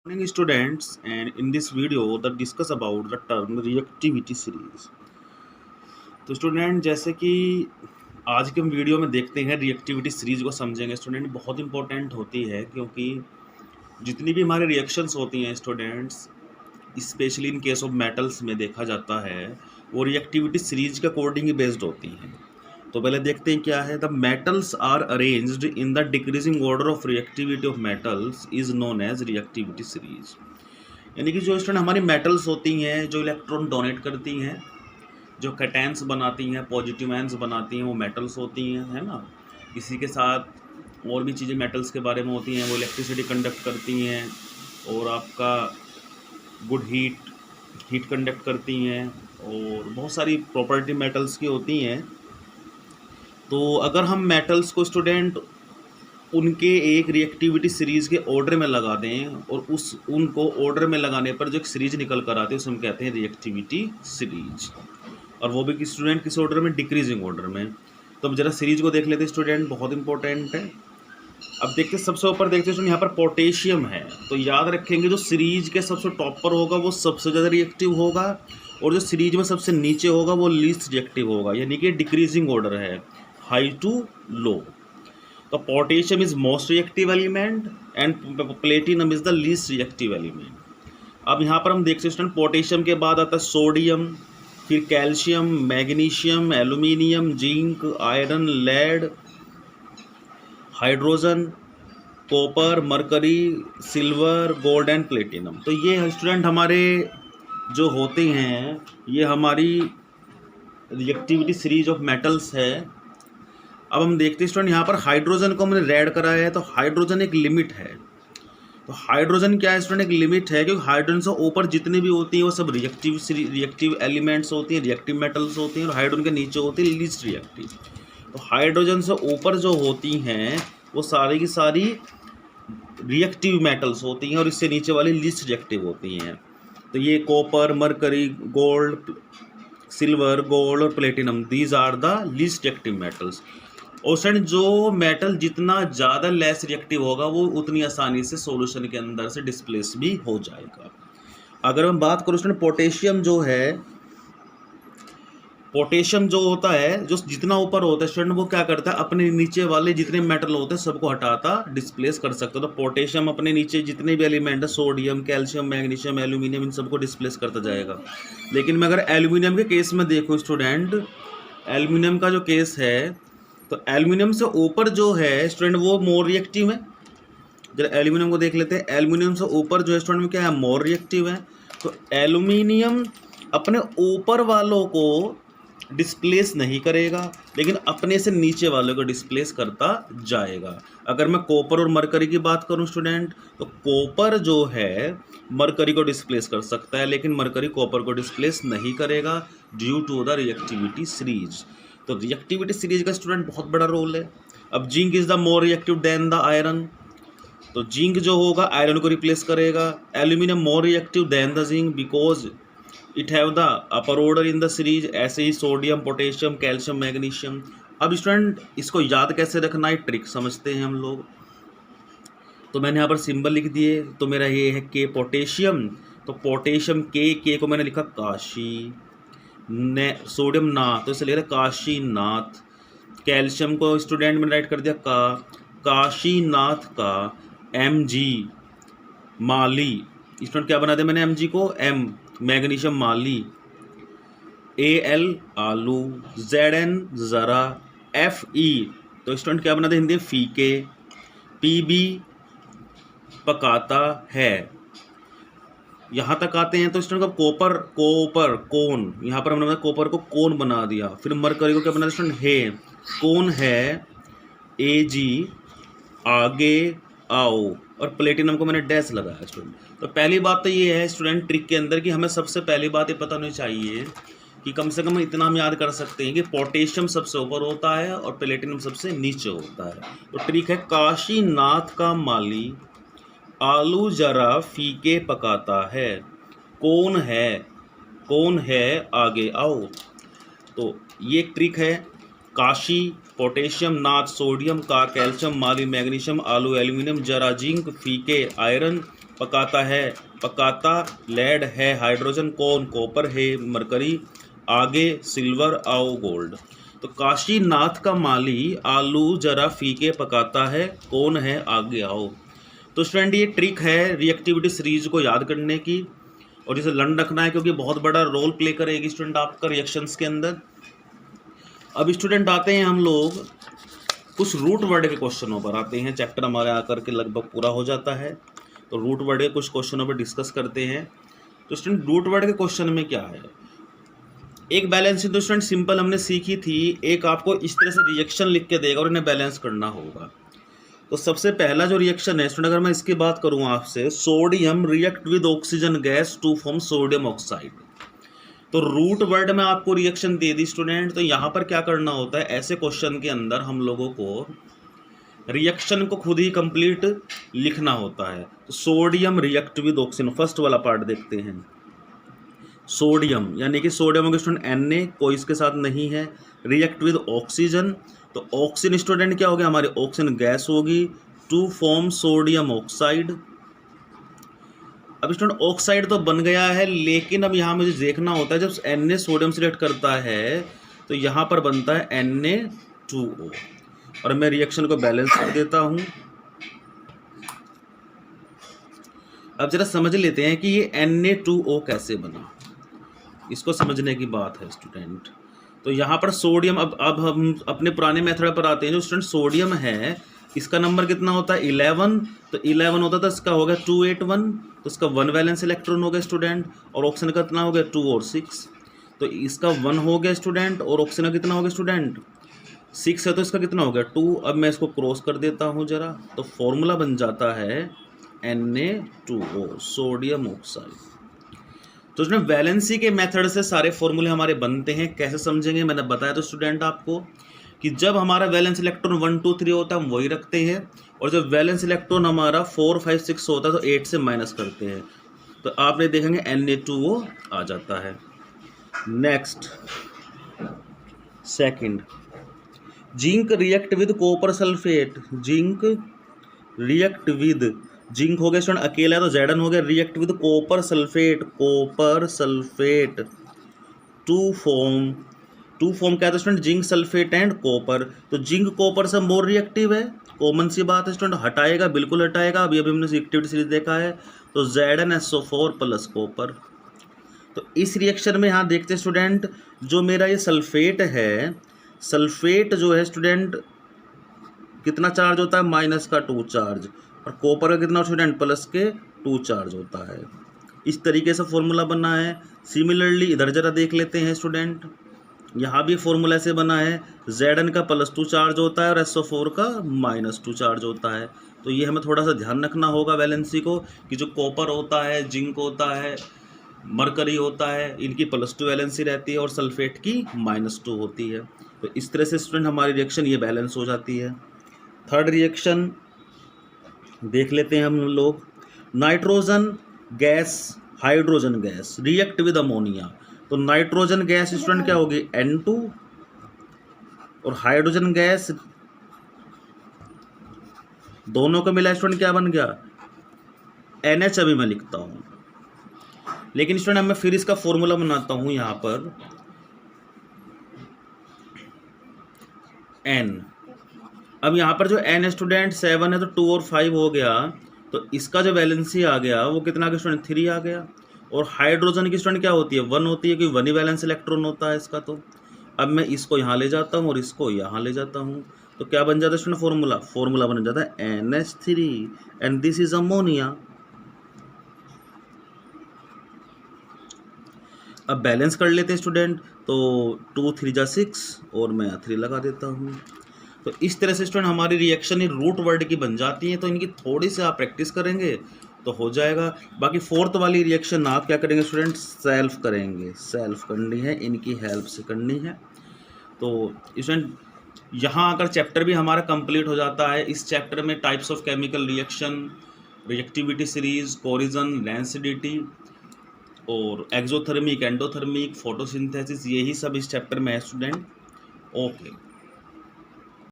Morning students, and in this video that discuss about the term reactivity series. तो student जैसे कि आज के हम वीडियो में देखते हैं रिएक्टिविटी सीरीज को समझेंगे स्टूडेंट बहुत इंपॉर्टेंट होती है क्योंकि जितनी भी हमारी रिएक्शंस होती हैं students specially in case of metals में देखा जाता है वो रिएक्टिविटी सीरीज के अकॉर्डिंग ही बेस्ड होती हैं। तो पहले देखते हैं क्या है। The metals are arranged in the decreasing order of reactivity of metals is known as reactivity series. यानी कि जो स्टूडेंट हमारी मेटल्स होती हैं जो इलेक्ट्रॉन डोनेट करती हैं जो कैटायंस बनाती हैं पॉजिटिव आयंस बनाती हैं वो मेटल्स होती हैं, है ना। इसी के साथ और भी चीज़ें मेटल्स के बारे में होती हैं, वो इलेक्ट्रिसिटी कंडक्ट करती हैं और आपका गुड हीट कंडक्ट करती हैं और बहुत सारी प्रॉपर्टी मेटल्स की होती हैं। तो अगर हम मेटल्स को स्टूडेंट उनके एक रिएक्टिविटी सीरीज़ के ऑर्डर में लगा दें और उनको ऑर्डर में लगाने पर जो एक सीरीज निकल कर आती है उसे हम कहते हैं रिएक्टिविटी सीरीज, और वो भी स्टूडेंट किस ऑर्डर में, डिक्रीजिंग ऑर्डर में। तो अब जरा सीरीज को देख लेते हैं स्टूडेंट, बहुत इंपॉर्टेंट है। अब देखते सबसे ऊपर देखते हैं यहाँ पर पोटेशियम है, तो याद रखेंगे जो सीरीज के सबसे टॉप पर होगा वो सबसे ज़्यादा रिएक्टिव होगा और जो सीरीज में सबसे नीचे होगा वो लीस्ट रिएक्टिव होगा, यानी कि डिक्रीजिंग ऑर्डर है, हाई टू लो। तो potassium is most reactive element and platinum is the least reactive element. अब यहाँ पर हम देख सकते हैं पोटेशियम के बाद आता है सोडियम, फिर calcium, magnesium, aluminium, zinc, iron, lead, hydrogen, copper, mercury, silver, gold and platinum. तो ये स्टूडेंट हमारे जो होते हैं ये हमारी रिएक्टिविटी सीरीज ऑफ मेटल्स है। अब हम देखते हैं स्टूडेंट यहाँ पर हाइड्रोजन को हमने रेड कराया है, तो हाइड्रोजन एक लिमिट है। तो हाइड्रोजन क्या है स्टूडेंट, एक लिमिट है क्योंकि हाइड्रोजन से ऊपर जितनी भी होती है वो सब रिएक्टिव एलिमेंट्स होती हैं, रिएक्टिव मेटल्स होती हैं, और हाइड्रोजन के नीचे होती है लीस्ट रिएक्टिव। तो हाइड्रोजन से ऊपर जो होती हैं वो सारी की सारी रिएक्टिव मेटल्स होती हैं और इससे नीचे वाली लीस्ट रिएक्टिव होती हैं। तो ये copper, mercury, gold, silver, gold और platinum, these are the least reactive metals. और स्टूडेंट जो मेटल जितना ज़्यादा लेस रिएक्टिव होगा वो उतनी आसानी से सॉल्यूशन के अंदर से डिस्प्लेस भी हो जाएगा। अगर हम बात करूँ स्टूडेंट पोटेशियम जो है, पोटेशियम जो होता है जो जितना ऊपर होता है स्टूडेंट वो क्या करता है अपने नीचे वाले जितने मेटल होते हैं सबको हटाता डिस्प्लेस कर सकता है। तो पोटेशियम अपने नीचे जितने भी एलिमेंट है सोडियम, कैल्शियम, मैग्नीशियम, एल्यूमिनियम, इन सबको डिस्प्लेस करता जाएगा। लेकिन मैं अगर एल्यूमिनियम के केस में देखूँ स्टूडेंट, एल्यूमिनियम का जो केस है तो एल्यूमिनियम से ऊपर जो है स्टूडेंट वो मोर रिएक्टिव है। जब एल्यूमिनियम को देख लेते हैं, एल्यूमिनियम से ऊपर जो है स्टूडेंट में क्या है, मोर रिएक्टिव है। तो एल्यूमिनियम अपने ऊपर वालों को डिस्प्लेस नहीं करेगा लेकिन अपने से नीचे वालों को डिस्प्लेस करता जाएगा। अगर मैं कॉपर और मरकरी की बात करूं स्टूडेंट, तो कॉपर जो है मरकरी को डिस्प्लेस कर सकता है लेकिन मरकरी कॉपर को डिस्प्लेस नहीं करेगा due to the reactivity series. तो रिएक्टिविटी सीरीज का स्टूडेंट बहुत बड़ा रोल है। अब zinc is the more reactive than the iron, तो जिंक जो होगा आयरन को रिप्लेस करेगा। Aluminium more reactive than the zinc because it have the upper order in the series. ऐसे ही सोडियम, पोटेशियम, कैल्शियम, मैग्नीशियम। अब स्टूडेंट इसको याद कैसे रखना है, ट्रिक समझते हैं हम लोग। तो मैंने यहाँ पर सिंबल लिख दिए, तो मेरा ये है के पोटेशियम, तो पोटेशियम के को मैंने लिखा काशी, सोडियम ना तो इसे लिख रहा काशी नाथ। कैल्शियम को स्टूडेंट मैंने राइट कर दिया काशी नाथ का, एम जी माली, स्टूडेंट क्या बना दिया मैंने एम जी को एम, मैग्नीशियम माली, ए एल आलू, जेड एन ज़रा, एफ ई तो स्टूडेंट क्या बना दिया हिंदी फीके, पी बी पकाता है। यहाँ तक आते हैं तो स्टूडेंट का कॉपर कोन, यहाँ पर हमने कॉपर को कोन बना दिया। फिर मरकरी को क्या बना दिया स्टूडेंट है, कोन है, ए जी आगे आओ, और प्लेटिनम को मैंने डैश लगाया स्टूडेंट। तो पहली बात तो ये है स्टूडेंट ट्रिक के अंदर कि हमें सबसे पहली बात ये पता होनी चाहिए कि कम से कम इतना हम याद कर सकते हैं कि पोटेशियम सबसे ऊपर होता है और प्लेटिनम सबसे नीचे होता है। तो ट्रिक है काशीनाथ का माली आलू जरा फीके पकाता है, कौन है आगे आओ। तो ये एक ट्रिक है, काशी, पोटेशियम, नाथ, सोडियम, का, कैल्शियम, माली, मैग्नीशियम, आलू, एल्यूमिनियम, जरा, जिंक, फीके, आयरन, पकाता है, पकाता लेड है, हाइड्रोजन कौन, कॉपर है, मरकरी, आगे सिल्वर, आओ गोल्ड। तो काशीनाथ का माली आलू जरा फीके पकाता है, कौन है, आगे आओ। तो स्टूडेंट ये ट्रिक है रिएक्टिविटी सीरीज को याद करने की और इसे लर्न रखना है क्योंकि बहुत बड़ा रोल प्ले करेगी स्टूडेंट आपका रिएक्शंस के अंदर। अब स्टूडेंट आते हैं हम लोग कुछ रूट वर्ड के क्वेश्चनों पर आते हैं। चैप्टर हमारे आकर के लगभग पूरा हो जाता है, तो रूट वर्ड के कुछ क्वेश्चनों पर डिस्कस करते हैं। तो स्टूडेंट रूट वर्ड के क्वेश्चन में क्या है, एक बैलेंसिंग तो स्टूडेंट सिंपल हमने सीखी थी, एक आपको इस तरह से रिएक्शन लिख के देगा और इन्हें बैलेंस करना होगा। तो सबसे पहला जो रिएक्शन है स्टूडेंट, अगर मैं इसकी बात करूं आपसे, sodium react with oxygen gas to form sodium oxide. तो रूट वर्ड में आपको रिएक्शन दे दी स्टूडेंट, तो यहाँ पर क्या करना होता है, ऐसे क्वेश्चन के अंदर हम लोगों को रिएक्शन को खुद ही कंप्लीट लिखना होता है। तो sodium react with oxygen, first वाला पार्ट देखते हैं। सोडियम यानी कि सोडियम होगा स्टूडेंट Na, कोई इसके साथ नहीं है, रिएक्ट विद ऑक्सीजन, तो ऑक्सीजन स्टूडेंट क्या हो गया, हमारे ऑक्सीजन गैस होगी, टू फॉर्म सोडियम ऑक्साइड। अब स्टूडेंट ऑक्साइड तो बन गया है, लेकिन अब यहाँ मुझे देखना होता है जब Na सोडियम सिलेक्ट करता है तो यहाँ पर बनता है Na2O और मैं रिएक्शन को बैलेंस कर देता हूँ। अब जरा समझ लेते हैं कि ये Na2O कैसे बना, इसको समझने की बात है स्टूडेंट। तो यहाँ पर सोडियम, अब हम अपने पुराने मेथड पर आते हैं। जो स्टूडेंट सोडियम है इसका नंबर कितना होता है 11, तो 11 होता था, इसका हो गया 281, तो इसका 1 वैलेंस इलेक्ट्रॉन हो गया स्टूडेंट, और ऑक्सीजन का कितना हो गया 2 और 6, तो इसका 1 हो गया स्टूडेंट, और ऑक्सीजन का कितना हो गया स्टूडेंट 6 है, तो इसका कितना हो गया 2। अब मैं इसको क्रॉस कर देता हूँ जरा, तो फॉर्मूला बन जाता है Na2O सोडियम ऑक्साइड। तो उसमें वैलेंसी के मेथड से सारे फॉर्मूले हमारे बनते हैं। कैसे समझेंगे मैंने बताया तो स्टूडेंट आपको कि जब हमारा वैलेंस इलेक्ट्रॉन 1 2 3 होता है हम वही रखते हैं, और जब वैलेंस इलेक्ट्रॉन हमारा 4 5 6 होता है तो 8 से माइनस करते हैं, तो आप ये देखेंगे Na2O आ जाता है। Next second, zinc react with copper sulphate, zinc react with, zinc हो गया स्टूडेंट अकेला तो Zn हो गया, react with copper sulphate, copper sulphate to form क्या था student, zinc sulphate and copper. तो जिंक कॉपर से मोर रिएक्टिव है, कॉमन सी बात है स्टूडेंट, हटाएगा बिल्कुल हटाएगा। अभी हमने रिएक्टिविटी सीरीज देखा है, तो ZnSO4 प्लस कॉपर। तो इस रिएक्शन में यहाँ देखते हैं स्टूडेंट, जो मेरा ये सल्फेट है, सल्फेट जो है स्टूडेंट कितना चार्ज होता है, माइनस का 2 चार्ज, और कॉपर का कितना स्टूडेंट प्लस के 2 चार्ज होता है। इस तरीके से फॉर्मूला बना है। सिमिलरली इधर जरा देख लेते हैं स्टूडेंट, यहाँ भी फॉर्मूला से बना है, Zn का +2 चार्ज होता है और SO4 का -2 चार्ज होता है। तो ये हमें थोड़ा सा ध्यान रखना होगा वैलेंसी को, कि जो कॉपर होता है, जिंक होता है, मरकरी होता है, इनकी +2 वैलेंसी रहती है और सल्फेट की -2 होती है। तो इस तरह से स्टूडेंट हमारी रिएक्शन ये बैलेंस हो जाती है। थर्ड रिएक्शन देख लेते हैं हम लोग, nitrogen gas hydrogen gas react with ammonia. तो नाइट्रोजन गैस स्टूडेंट क्या होगी N2, और हाइड्रोजन गैस दोनों को मिला स्टूडेंट क्या बन गया NH। अभी मैं लिखता हूं, लेकिन स्टूडेंट मैं फिर इसका फॉर्मूला बनाता हूं यहाँ पर N। अब यहाँ पर जो N स्टूडेंट 7 है तो 2 और 5 हो गया, तो इसका जो वैलेंसी आ गया वो कितना का स्टूडेंट 3 आ गया। और हाइड्रोजन की स्टूडेंट क्या होती है 1 होती है, क्योंकि 1 ही वैलेंस इलेक्ट्रॉन होता है इसका। तो अब मैं इसको यहाँ ले जाता हूँ और इसको यहाँ ले जाता हूँ, तो क्या बन जाता है स्टूडेंट फॉर्मूला बन जाता है NH3 and this is ammonia. अब बैलेंस कर लेते हैं स्टूडेंट, तो 2 3 जा 6 और मैं 3 लगा देता हूँ। तो इस तरह से स्टूडेंट हमारी रिएक्शन ही रूट वर्ड की बन जाती है। तो इनकी थोड़ी सी आप प्रैक्टिस करेंगे तो हो जाएगा। बाकी फोर्थ वाली रिएक्शन आप क्या करेंगे स्टूडेंट, सेल्फ करेंगे, सेल्फ करनी है, इनकी हेल्प से करनी है। तो स्टूडेंट यहाँ आकर चैप्टर भी हमारा कंप्लीट हो जाता है। इस चैप्टर में types of chemical reaction, reactivity series, corrosion, density और एक्सोथर्मिक, एंडोथर्मिक, फोटोसिंथेसिस, यही सब इस चैप्टर में है स्टूडेंट। ओके।